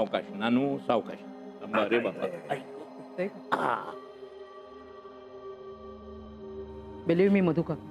सावकाश नानू, सावकाश. अरे बाबा. बिलीव्ह मी मधू काका,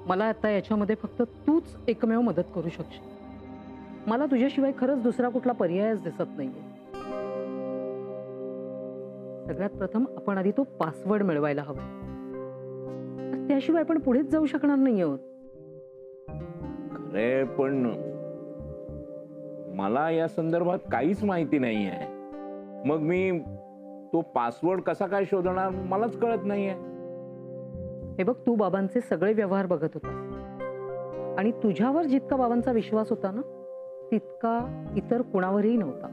मला आता याच्यामध्ये फक्त तूच एकमेव मदत करू शकशील. मला तुझ्याशिवाय खरंच दुसरा कुठला पर्यायच दिसत नाहीये. सगळ्यात प्रथम आपण आधी तो पासवर्ड मिळवायला हवा. त्याशिवाय आपण पुढेच जाऊ शकणार नाही आहोत. खरे, पण मला या संदर्भात काहीच माहिती नाही आहे. मग मी तो पासवर्ड कसा काय शोधणार मलाच कळत नाहीये. हे बघ, तू बाबांचे सगळे व्यवहार बघत होता आणि तुझ्यावर जितका बाबांचा विश्वास होता ना तितका इतर कुणावरही नव्हता.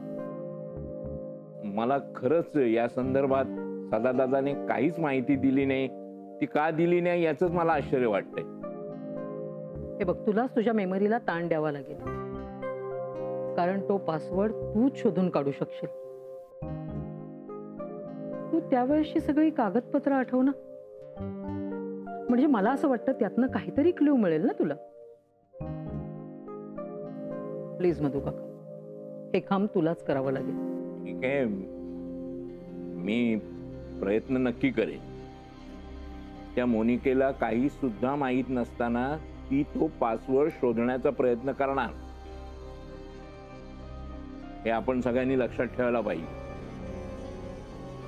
मला खरंच या संदर्भात सदादादाने काहीच माहिती दिली नाही. ती का दिली नाही याच मला आश्चर्य वाटतंय. हे बघ, तुलाच तुझ्या मेमरीला ताण द्यावा लागेल, कारण तो पासवर्ड तूच शोधून काढू शकशील. तू त्यावेळेसची सगळी कागदपत्र आठव ना. म्हणजे मला असं वाटतं त्यातनं काहीतरी क्लू मिळेल ना तुला. प्लीज मधू काका, हे काम तुलाच करावं लागेल. ठीक आहे, मी प्रयत्न नक्की करेन. त्या मोनिकेला काही सुद्धा माहीत नसताना ती तो पासवर्ड शोधण्याचा प्रयत्न करणार हे आपण सगळ्यांनी लक्षात ठेवायला पाहिजे.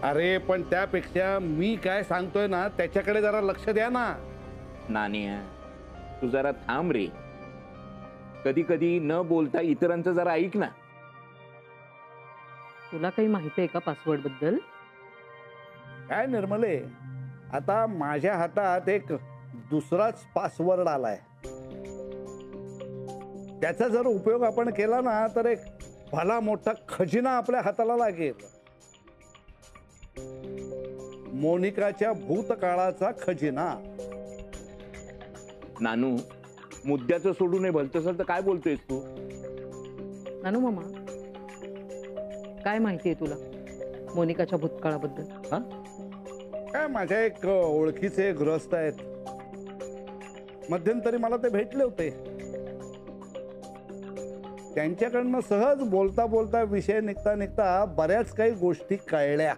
अरे पण त्यापेक्षा मी काय सांगतोय ना त्याच्याकडे जरा लक्ष द्या ना. नानिया, तू जरा थांब रे. कधी कधी न बोलता इतरांचं जरा ऐक ना. तुला काही माहिती आहे का पासवर्ड बद्दल? काय निर्मले, आता माझ्या हातात एक दुसराच पासवर्ड आलाय. त्याचा जर उपयोग आपण केला ना तर एक भला मोठा खजिना आपल्या हाताला लागेल. मोनिकाच्या भूतकाळाचा खजिना. नानू, मुद्द्याचं सोडू नये भलतंच तर काय बोलतोयस तू? नानू मामा, काय माहिती आहे तुला मोनिकाच्या भूतकाळाबद्दल? हा, काय माझ्या एक ओळखीचे गृहस्थ आहेत. मध्यंतरी मला ते भेटले होते. त्यांच्याकडनं सहज बोलता बोलता विषय निघता निघता बऱ्याच काही गोष्टी कळल्या.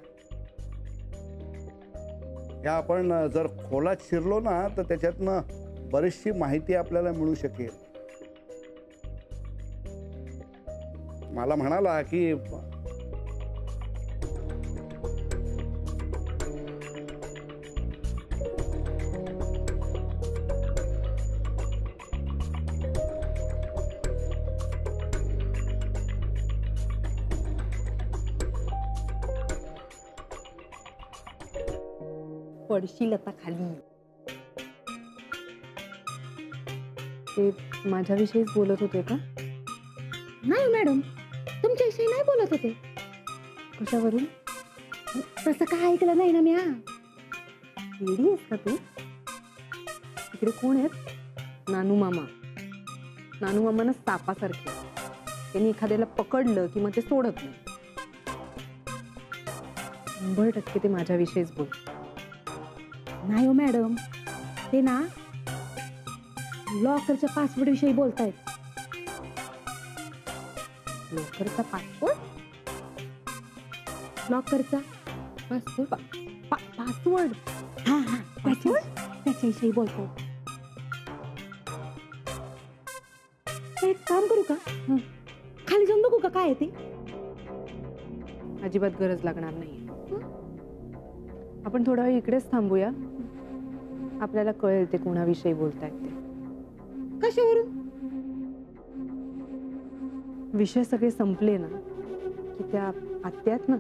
या आपण जर खोलात शिरलो ना तर त्याच्यातनं बरीचशी माहिती आपल्याला मिळू शकेल. मला म्हणाला की पडशील आता खाली. ते माझ्याविषयीच बोलत होते का? नाही मॅडम, तुमच्याविषयी नाही बोलत होते. कशावरून? तसं काय ऐकलं नाही ना मी. येडी आहेस का तू? इकडे कोण आहेत? नानू मामा. नानू मामा ना सापासारखे. त्यांनी एखाद्याला पकडलं की मग ते सोडत नाही. 100% ते माझ्याविषयीच बोल. नाही हो मॅडम, ते ना लॉकरच्या पासवर्ड विषयी बोलतायत. लॉकरचा पासवर्ड? लॉकरचा पासवर्ड? पासवर्ड? हा हा, त्याच्याविषयी बोलतो. एक काम करू का, खाली जाऊन बघू का काय आहे ते? अजिबात गरज लागणार नाही. आपण थोडा वेळ इकडेच थांबूया. आपल्याला कळेल ते कोणाविषयी बोलतायत ते. कशावरून? विषय सगळे संपले ना की त्या आत्या आहेत ना,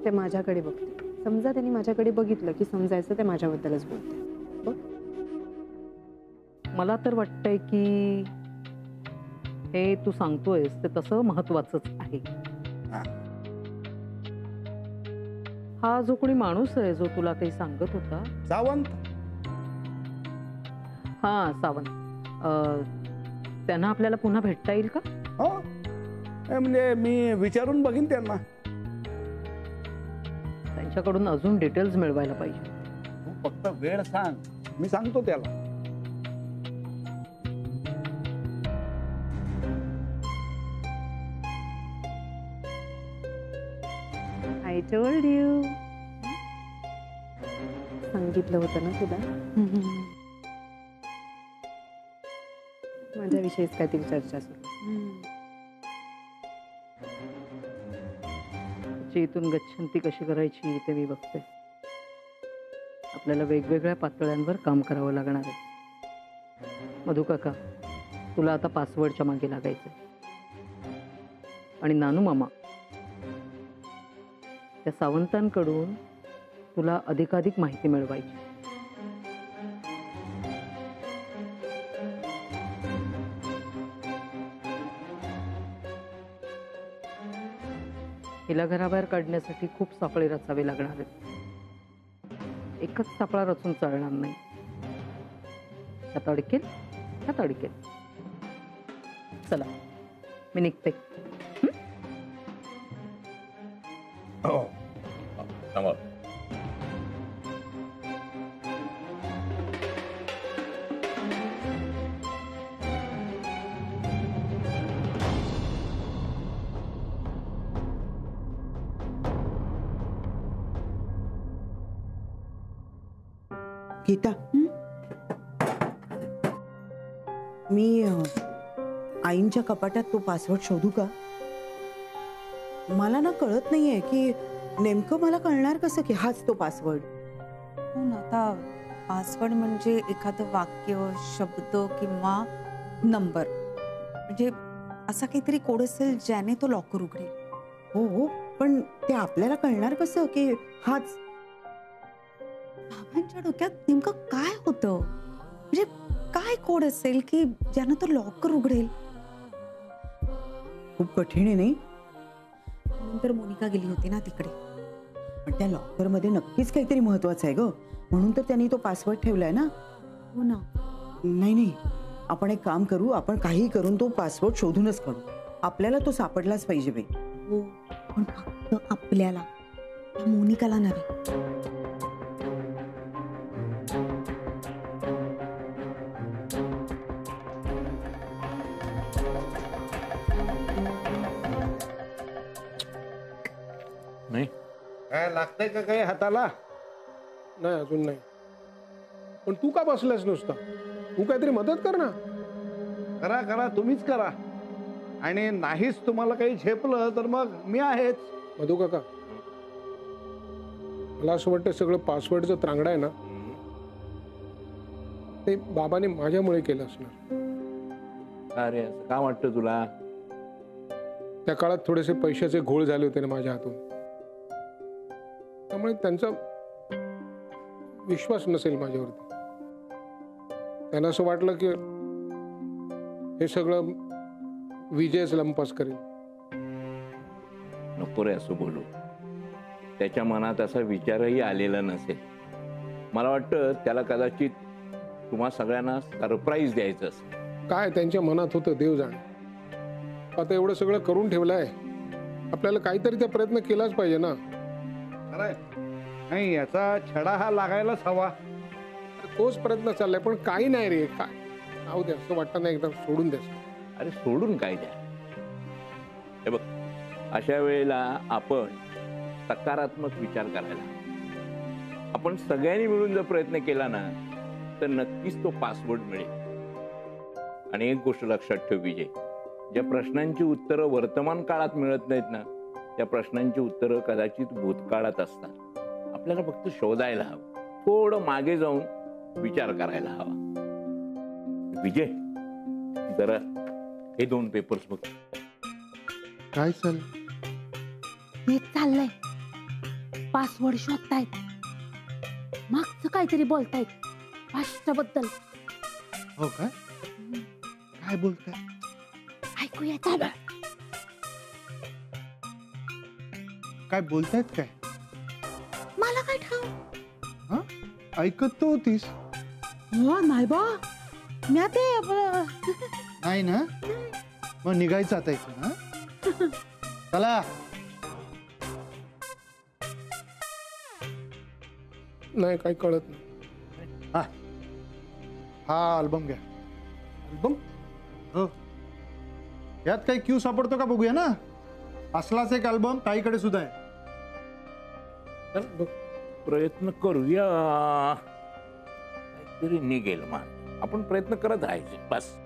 ते माझ्याकडे बघते. समजा त्यांनी माझ्याकडे बघितलं की समजायचं ते माझ्याबद्दलच बोलते. बघ, मला तर वाटतंय की हे तू सांगतोयस ते तसं महत्वाचंच आहे. हा जो कोणी माणूस आहे जो तुला काही सांगत होता, सावंत. हा सावंत, त्यांना आपल्याला पुन्हा भेटता येईल का? हो, म्हणजे मी विचारून बघीन त्यांना. त्यांच्याकडून अजून डिटेल्स मिळवायला पाहिजे. तू फक्त वेळ सांग, मी सांगतो त्याला. I told you. सांगितलं होतं ना तुला. माझ्याविषयीच काहीतरी चर्चा सुरू. इथून गच्छंती कशी करायची ते मी बघते. आपल्याला वेगवेगळ्या पातळ्यांवर काम करावं लागणार आहे. मधू काका, तुला आता पासवर्डच्या मागे लागायचं. आणि नानू मामा, त्या सावंतांकडून तुला अधिकाधिक माहिती मिळवायची. हिला घराबाहेर काढण्यासाठी खूप सापळे रचावे लागणार आहेत. एकच सापळा रचून चालणार नाही. त्यात अडकेल त्यात अडकेल. चला, मी निघते. थांबा. गीता, मी आईंच्या कपाटात तो पासवर्ड शोधू का? मला ना कळत नाहीये की नेमकं मला कळणार कसं की हाच तो पासवर्ड. हो ना, आता पासवर्ड म्हणजे एखादं वाक्य, शब्द किंवा नंबर, म्हणजे असा काहीतरी कोड असेल ज्याने तो लॉकर उघडेल. हो हो, पण ते आपल्याला कळणार कसं की हाच? बाबांच्या डोक्यात नेमकं काय होतं? म्हणजे काय कोड असेल की ज्यानं तो लॉकर उघडेल? खूप कठीण आहे नाही? नंतर मोनिका गेली होती ना तिकडे. पण त्या लॉकर मध्ये नक्कीच काहीतरी महत्वाचं आहे ग, म्हणून तर त्यांनी तो पासवर्ड ठेवलाय ना. हो ना. नाही नाही, आपण एक काम करू, आपण काही करून तो पासवर्ड शोधूनच काढू. आपल्याला तो सापडलाच पाहिजे बाई. हो, पण फक्त आपल्याला, मोनिकाला नव्हे. नाही काय लागतंय का काही हाताला? नाही, अजून नाही. पण तू का बसलास नुसता? तू काहीतरी मदत कर ना. करा करा, तुम्हीच करा. आणि नाहीच तुम्हाला काही झेपलं तर मग मी आहेच. मधू काका, मला असं वाटतं सगळं पासवर्डचं त्रांगडं आहे ना, ते बाबाने माझ्यामुळे केलं असणार. अरे, असं का वाटतं तुला? त्या काळात थोडेसे पैशाचे घोळ झाले होते ना माझ्या हातून, त्यामुळे त्यांचा विश्वास नसेल माझ्यावरती. त्यांना असं वाटलं की हे सगळं विजयच लंपास करेल. नको रे असं बोलू. त्याच्या मनात असा विचारही आलेला नसेल. मला वाटतं त्याला कदाचित तुम्हा सगळ्यांना सरप्राईज द्यायचं असेल. काय त्यांच्या मनात होतं देव जाणे. आता एवढं सगळं करून ठेवलंय, आपल्याला काहीतरी त्या प्रयत्न केलाच पाहिजे ना. खरंय, नाही याचा छडा हा लागायलाच हवा. तोच प्रयत्न चाललाय, पण काही नाही रे. काय जाऊ दे, असं वाटतं ना एकदम सोडून द्या. अरे सोडून काय द्या. हे बघ, अशा वेळेला आपण सकारात्मक विचार करायला. आपण सगळ्यांनी मिळून जर प्रयत्न केला ना तर नक्कीच तो पासवर्ड मिळेल. आणि एक गोष्ट लक्षात ठेव विजय, ज्या प्रश्नांची उत्तरं वर्तमान काळात मिळत नाहीत ना, त्या प्रश्नांची उत्तरं कदाचित भूतकाळात असतात. आपल्याला फक्त शोधायला हवं, थोडं मागे जाऊन विचार करायला हवा. विजय, जरा हे 2 पेपर्स बघ. काय चाल हे चाललंय, पासवर्ड शोधतायत, मागचं काहीतरी बोलतायत पास्टाबद्दल. हो काय? काय बोलताय? ऐकूया. चालू काय बोलतायत काय? मला काय ठाव. ऐकत तो होतीस? हो नाही बा, मी ते नाही ना? मग निघायचं आता इथून. हा, चला. नाही, काही कळत नाही. हा अल्बम घ्या. अल्बम? हो, यात काही क्यू सापडतो का बघूया ना. असलाच एक अल्बम ताईकडे सुद्धा आहे. तर प्रयत्न करूया, काहीतरी निघेल मान. आपण प्रयत्न करत राहायचे बस.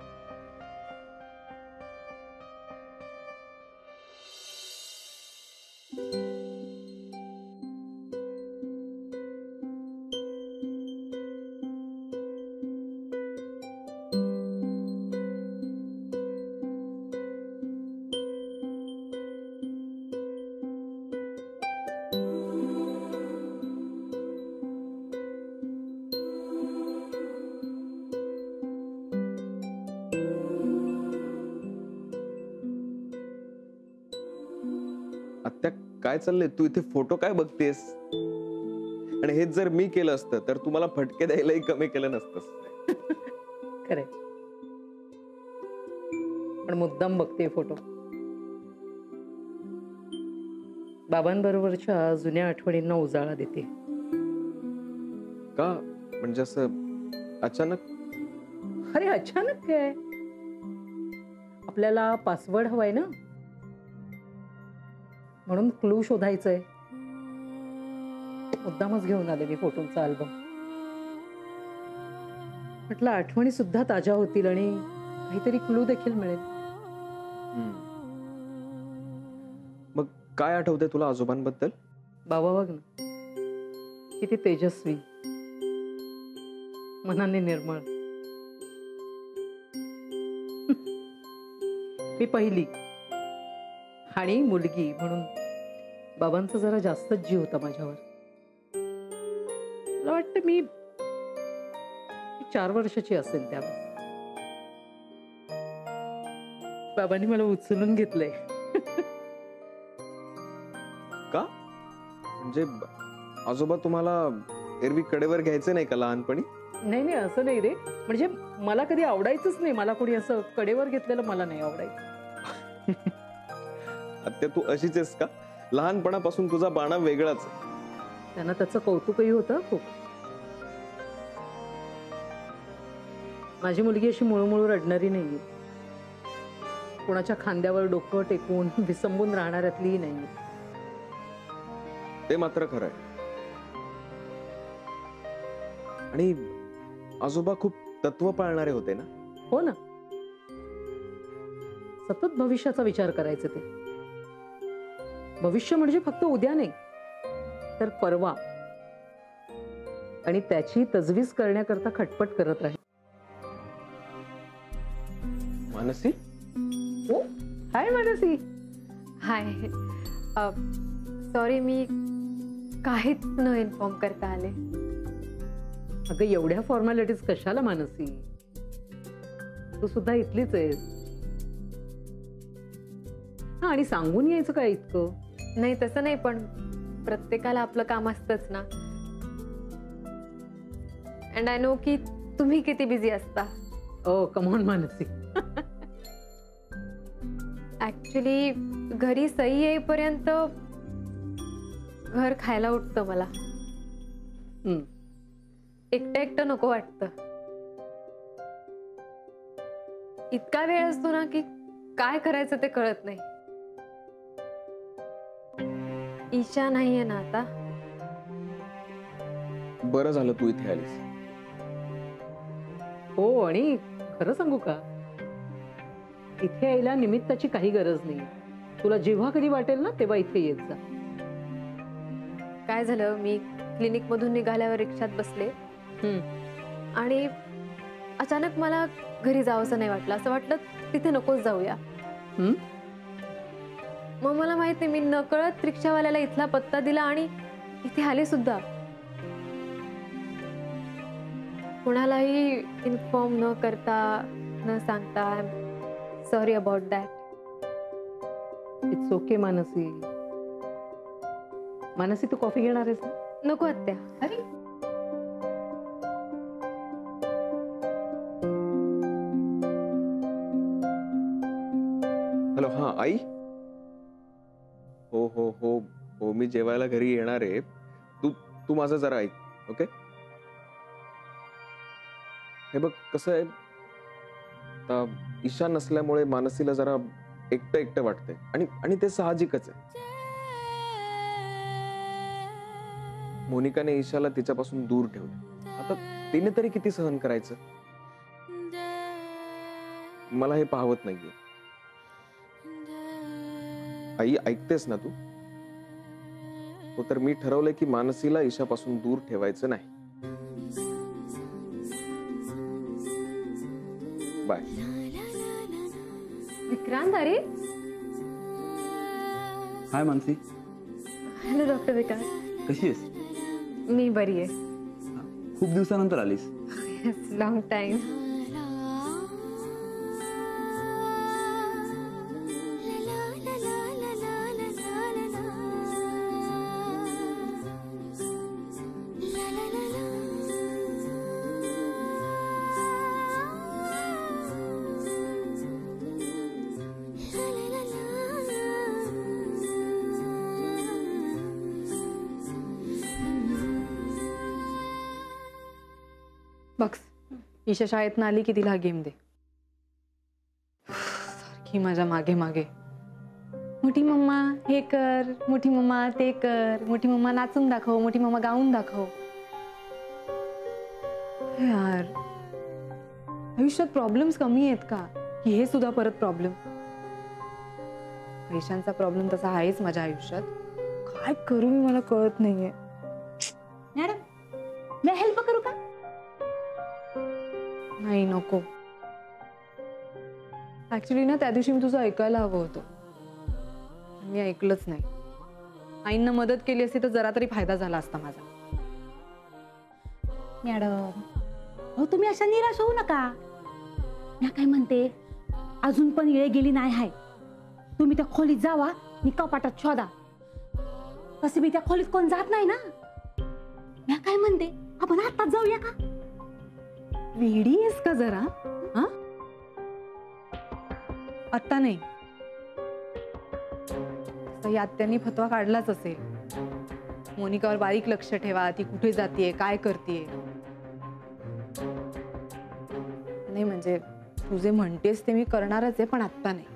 आत्या काय चाललंय? तू इथे फोटो काय बघतेस? आणि हेच जर मी केलं असतं तर तुम्हाला फटके द्यायलाही कमी केलं नसतंस. खरे, पण मुद्दाम बघते फोटो. बाबांबरोबरच्या जुन्या आठवणींना उजाळा देते. का म्हणजे असं अचानक? अरे अचानक काय, आपल्याला पासवर्ड हवाय ना, म्हणून क्लू शोधायचंय. मुद्दामच घेऊन आले मी फोटोंचा अल्बम. म्हटलं आठवणी सुद्धा ताज्या होतील आणि काहीतरी क्लू देखील मिळेल. मग काय आठवतंय तुला आजोबांबद्दल? बाबा बघ ना, किती तेजस्वी, मनाने निर्मळ. मी पहिली आणि मुलगी म्हणून बाबांचा जरा जास्तच जीव होता माझ्यावर. मला वाटतं मी 4 वर्षाची असेल त्यावेळेस. बाबांनी मला उचलून घेतलंय. का म्हणजे आजोबा तुम्हाला एरवी कडेवर घ्यायचे नाही का लहानपणी? नाही नाही, असं नाही रे. म्हणजे मला कधी आवडायचंच नाही. मला कोणी असं कडेवर घेतलेलं मला नाही आवडायचं. आत्या तू अशीच आहेस का? लहानपणापासून तुझा बाणा वेगळाच आहे. त्यांना त्याचं कौतुकही होतं खूप. माझी मुलगी अशी मुळूमुळू रडणारी नाहीये. कोणाच्या खांद्यावर डोकं टेकून विसंबून राहणाऱ्यातलीही नाहीये. ते मात्र खरं आहे. आणि आजोबा खूप तत्व पाळणारे होते ना? हो ना, सतत भविष्याचा विचार करायचे ते. भविष्य म्हणजे फक्त उद्या नाही, तर परवा, आणि त्याची तजवीज करण्याकरता खटपट करत राहील. मानसी? हो, हाय मानसी. हाय. सॉरी, मी काहीच न इन्फॉर्म करता आले. अगं एवढ्या फॉर्मॅलिटीज कशाला मानसी? तू सुद्धा इथलीच आहेस. हा, आणि सांगून यायचं काय इतकं? नाही तसं नाही, पण प्रत्येकाला आपलं काम असतंच ना. अँड आय नो की तुम्ही किती बिझी असता. ओ कम ऑन मानसी. ऍक्च्युली घरी सई येईपर्यंत घर खायला उठतं मला. एकटं एकटं नको वाटतं. इतका वेळ असतो ना की काय करायचं ते कळत नाही. ईशा नाहीये ना आता. बरं झालं तू इथे आलीस. हो, आणि खरं सांगू का, इथे यायला निमित्ताची काही गरज नाही. तुला जेव्हा कधी वाटेल ना तेव्हा इथे येत जा. काय झालं, मी क्लिनिक मधून निघाल्यावर रिक्षात बसले आणि अचानक मला घरी जावंसं नाही वाटलं. असं वाटलं तिथे नकोच जाऊया. मग मला माहिती, मी नकळत रिक्षावाल्याला इथला पत्ता दिला आणि इथे आले सुद्धा. कुणालाही इन्फॉर्म न करता, न सांगता. I am sorry about that. It's okay Mansi. Mansi, तू कॉफी घेणार आहेस ना? नको आत्या. अरे हॅलो. हा आई. हो हो हो हो, मी जेवायला घरी येणार आहे. तू माझं जरा ऐक. ओके. हे बघ कसं आहे, आता ईशा नसल्यामुळे मानसीला जरा एकटं एकटं वाटतंय आणि ते साहजिकच आहे. मोनिकाने ईशाला तिच्यापासून दूर ठेवलं. आता तिने तरी किती सहन करायचं. मला हे पाहवत नाहीये. आई, ऐकतेस ना तू? हो तर मी ठरवलंय की मानसीला ईशापासून दूर ठेवायचं नाही. बाय. विक्रांत, अरे हाय मानसी, हॅलो डॉक्टर विकास. कशी आहेस? मी बरी आहे. खूप दिवसानंतर आलीस. Long time. बघ, ईशा शाळेतनं आली की तिला हा गेम दे. सारखी माझ्या मागे मागे, मोठी मम्मा हे कर, मोठी मम्मा ते कर, मोठी मम्मा नाचून दाखव, मोठी मम्मा गाऊन दाखव. यार, आयुष्यात प्रॉब्लेम्स कमी आहेत का की हे सुद्धा परत प्रॉब्लेम? पैशांचा प्रॉब्लेम तसा आहेच माझ्या आयुष्यात. काय करू मी मला कळत नाहीये. मॅडम, मी हेल्प करू का? नाही, नको. ऍक्च्युली ना त्या दिवशी मी तुझं ऐकायला हवं होतं, मी ऐकलंच नाही. आईंना मदत केली असती तर जरा तरी फायदा झाला असता माझा. मॅडम, हो तुम्ही अशा निराश होऊ नका. मी काय म्हणते, अजून पण वेळ गेली नाही हाय. तुम्ही त्या खोलीत जावा आणि कपाटात शोधा. तसे मी त्या खोलीत कोण जात नाही ना. मी काय म्हणते, आपण आत्ताच जाऊया का? वेडी आहेस का जरा? हा, आत्ता नाही. सही आत्यांनी फतवा काढलाच असेल. मोनिकावर बारीक लक्ष ठेवा, ती कुठे जातीये, काय करतीये. नाही म्हणजे तू जे म्हणतेस ते मी करणारच आहे, पण आत्ता नाही.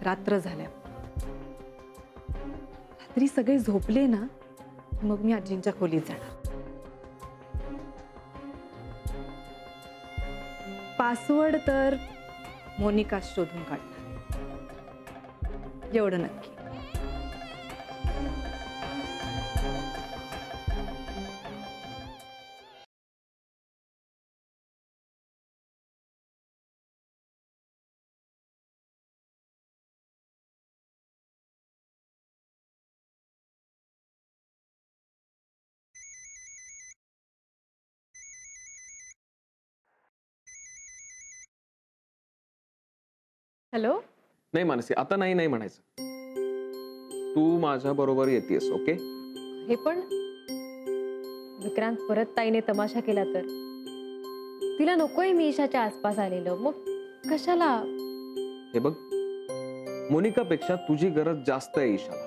रात्र झाल्या, रात्री सगळे झोपले ना, मग मी आजींच्या खोलीत जाणार. पासवर्ड तर मोनिका शोधून काढणार, एवढं नक्की. हॅलो. नाही मानसी, आता नाही म्हणायचं. तू माझ्या बरोबर येतेस, ओके? हे पण विक्रांत, परत ताईने तमाशा केला तर? तिला नकोय मी ईशाच्या आसपास आलेलो, मग कशाला? हे बघ, मोनिकापेक्षा तुझी गरज जास्त आहे ईशाला,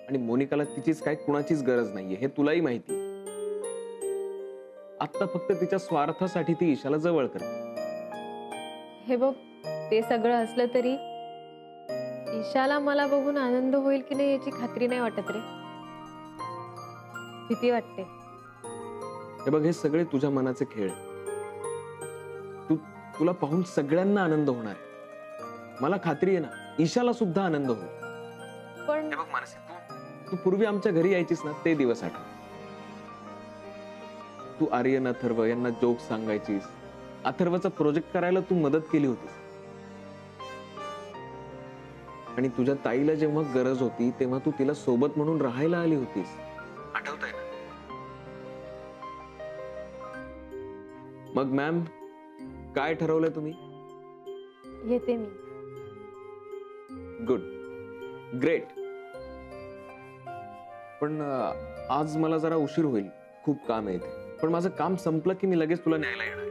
आणि मोनिकाला तिचीच काय कुणाचीच गरज नाहीये, हे तुलाही माहिती. आता फक्त तिच्या स्वार्थासाठी ती ईशाला जवळ करते. हे बघ, ते सगळं असलं तरी ईशाला मला बघून आनंद होईल की नाही याची खात्री नाही वाटत रे. भीती वाटते. हे बघ, हे सगळे तुझ्या मनाचे खेळ. तुला पाहून सगळ्यांना आनंद होणार आहे. मला खात्री आहे ना, ईशाला सुद्धा आनंद होईल. पण हे बघ मानसी, तू पूर्वी आमच्या घरी यायचीस ना, ते दिवस आठव. तू आर्यन, अथर्व यांना जोक सांगायचीस. अथर्वचा प्रोजेक्ट करायला तू मदत केली होतीस. आणि तुझ्या ताईला जेव्हा गरज होती तेव्हा तू तिला सोबत म्हणून राहायला आली होतीस. आठवतंय ना? मग मॅम, काय ठरवलंय तुम्ही? येते मी. Good, great. पण आज मला जरा उशीर होईल, खूप काम आहे इथे. पण माझं काम संपलं की मी लगेच तुला न्यायला येणार.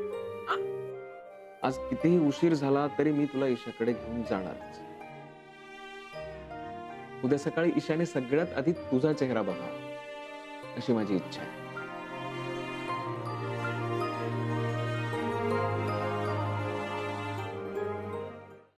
आज कितीही उशीर झाला तरी मी तुला ईशाकडे घेऊन जाणारच. उद्या सकाळी ईशाने सगळ्यात आधी तुझा चेहरा बघावा अशी माझी इच्छा आहे.